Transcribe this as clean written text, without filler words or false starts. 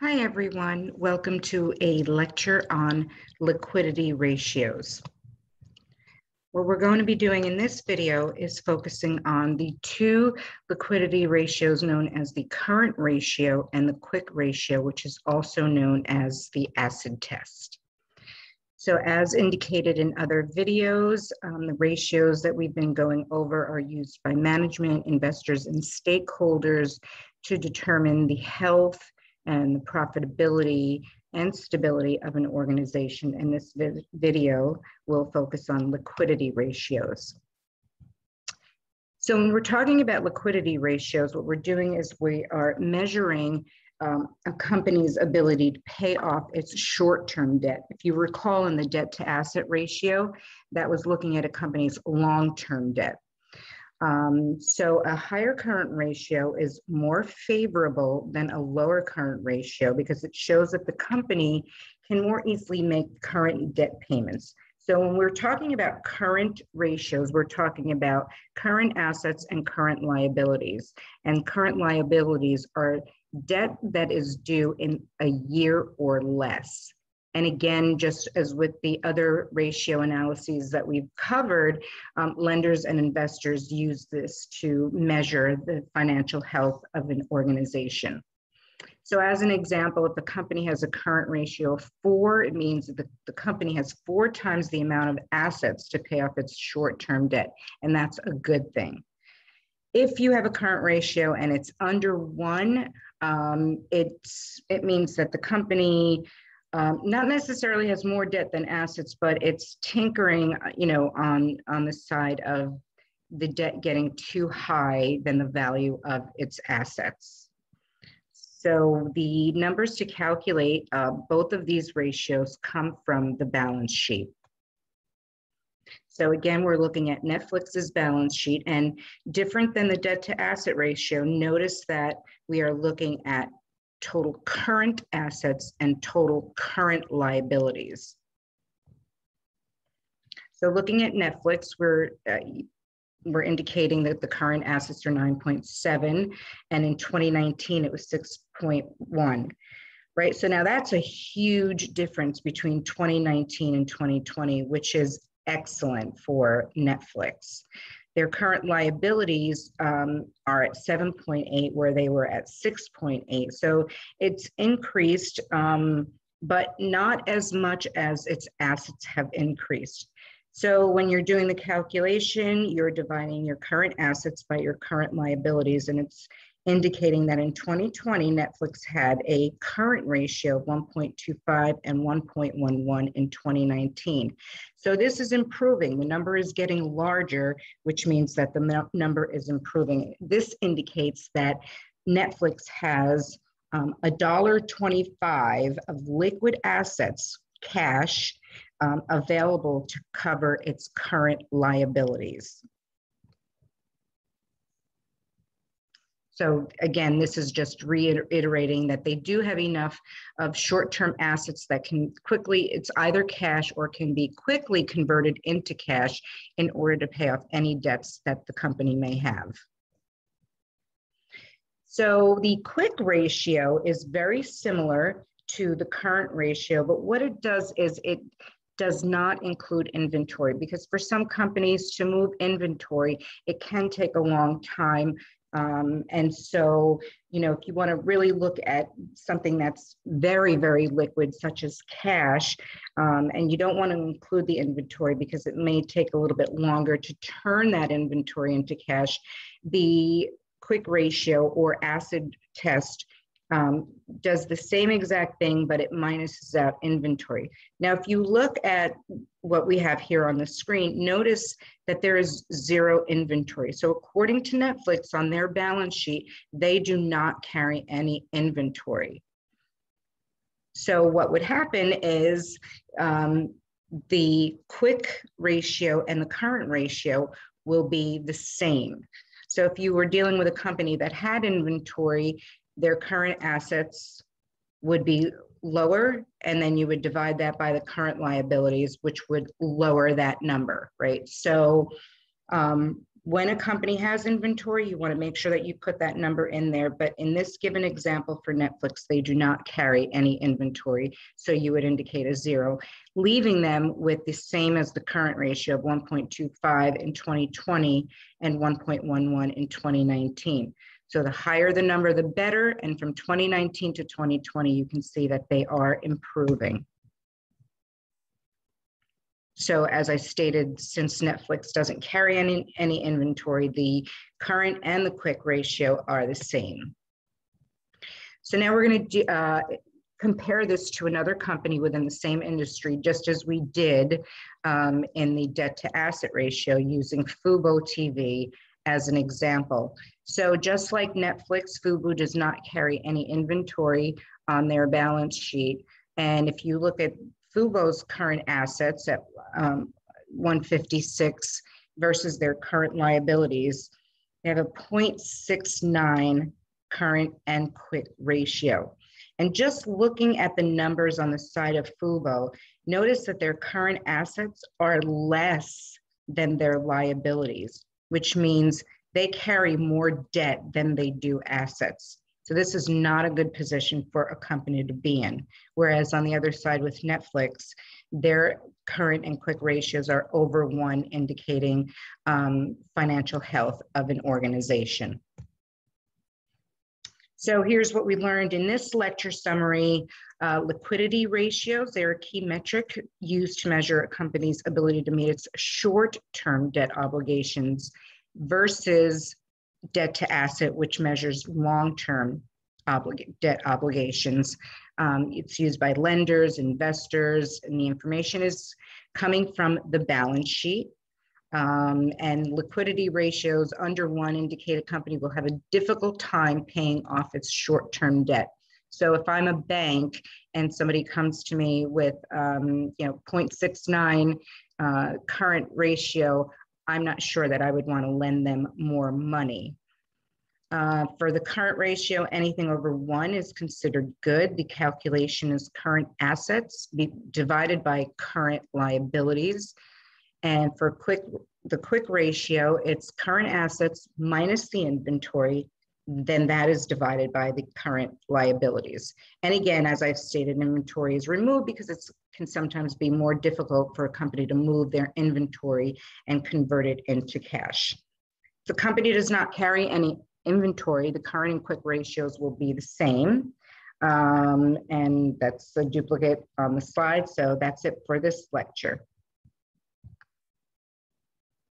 Hi everyone, welcome to a lecture on liquidity ratios. What we're going to be doing in this video is focusing on the two liquidity ratios known as the current ratio and the quick ratio, which is also known as the acid test. So as indicated in other videos, the ratios that we've been going over are used by management, investors, and stakeholders to determine the health and the profitability and stability of an organization. And this video will focus on liquidity ratios. So when we're talking about liquidity ratios, what we're doing is we are measuring a company's ability to pay off its short-term debt. If you recall in the debt to asset ratio, that was looking at a company's long-term debt. So a higher current ratio is more favorable than a lower current ratio because it shows that the company can more easily make current debt payments. So when we're talking about current ratios, we're talking about current assets and current liabilities. And current liabilities are debt that is due in a year or less. And again, just as with the other ratio analyses that we've covered, lenders and investors use this to measure the financial health of an organization. So as an example, if the company has a current ratio of 4, it means that the company has 4 times the amount of assets to pay off its short-term debt, and that's a good thing. If you have a current ratio and it's under 1, it means that the company not necessarily has more debt than assets, but it's tinkering, on the side of the debt getting too high than the value of its assets. So the numbers to calculate both of these ratios come from the balance sheet. So again, we're looking at Netflix's balance sheet, and different than the debt to asset ratio, notice that we are looking at total current assets and total current liabilities. So looking at Netflix, we're indicating that the current assets are 9.7, and in 2019 it was 6.1, right? So now that's a huge difference between 2019 and 2020, which is excellent for Netflix. Their current liabilities are at 7.8, where they were at 6.8. So it's increased, but not as much as its assets have increased. So when you're doing the calculation, you're dividing your current assets by your current liabilities, and it's indicating that in 2020, Netflix had a current ratio of 1.25 and 1.11 in 2019. So this is improving. The number is getting larger, which means that the number is improving. This indicates that Netflix has $1.25 of liquid assets, cash, available to cover its current liabilities. So again, this is just reiterating that they do have enough of short-term assets that can quickly, it's either cash or can be quickly converted into cash in order to pay off any debts that the company may have. So the quick ratio is very similar to the current ratio, but what it does is it does not include inventory, because for some companies to move inventory, it can take a long time. And so, if you want to really look at something that's very, very liquid, such as cash, and you don't want to include the inventory because it may take a little bit longer to turn that inventory into cash, the quick ratio or acid test does the same exact thing, but it minuses out inventory. Now, if you look at what we have here on the screen, notice that there is 0 inventory. So according to Netflix on their balance sheet, they do not carry any inventory. So what would happen is the quick ratio and the current ratio will be the same. So if you were dealing with a company that had inventory, their current assets would be lower, and then you would divide that by the current liabilities, which would lower that number, right? So When a company has inventory, you want to make sure that you put that number in there. But in this given example for Netflix, they do not carry any inventory. So you would indicate a 0, leaving them with the same as the current ratio of 1.25 in 2020 and 1.11 in 2019. So the higher the number, the better. And from 2019 to 2020, you can see that they are improving. So as I stated, since Netflix doesn't carry any inventory, the current and the quick ratio are the same. So now we're going to compare this to another company within the same industry, just as we did in the debt to asset ratio using Fubo TV as an example. So just like Netflix, Fubo does not carry any inventory on their balance sheet. And if you look at Fubo's current assets at 156 versus their current liabilities, they have a 0.69 current and quick ratio. And just looking at the numbers on the side of Fubo, notice that their current assets are less than their liabilities, which means they carry more debt than they do assets. So this is not a good position for a company to be in. Whereas on the other side with Netflix, their current and quick ratios are over 1, indicating financial health of an organization. So here's what we learned in this lecture summary. Liquidity ratios, they're a key metric used to measure a company's ability to meet its short-term debt obligations versus debt to asset, which measures long-term debt obligations. It's used by lenders, investors, and the information is coming from the balance sheet. And liquidity ratios under 1 indicate a company will have a difficult time paying off its short-term debt. So if I'm a bank and somebody comes to me with 0.69 current ratio, I'm not sure that I would want to lend them more money. For the current ratio, anything over 1 is considered good. The calculation is current assets divided by current liabilities. And for the quick ratio, it's current assets minus the inventory, then that is divided by the current liabilities. And again, as I've stated, inventory is removed because it can sometimes be more difficult for a company to move their inventory and convert it into cash. If the company does not carry any inventory, the current and quick ratios will be the same. And that's a duplicate on the slide. So that's it for this lecture.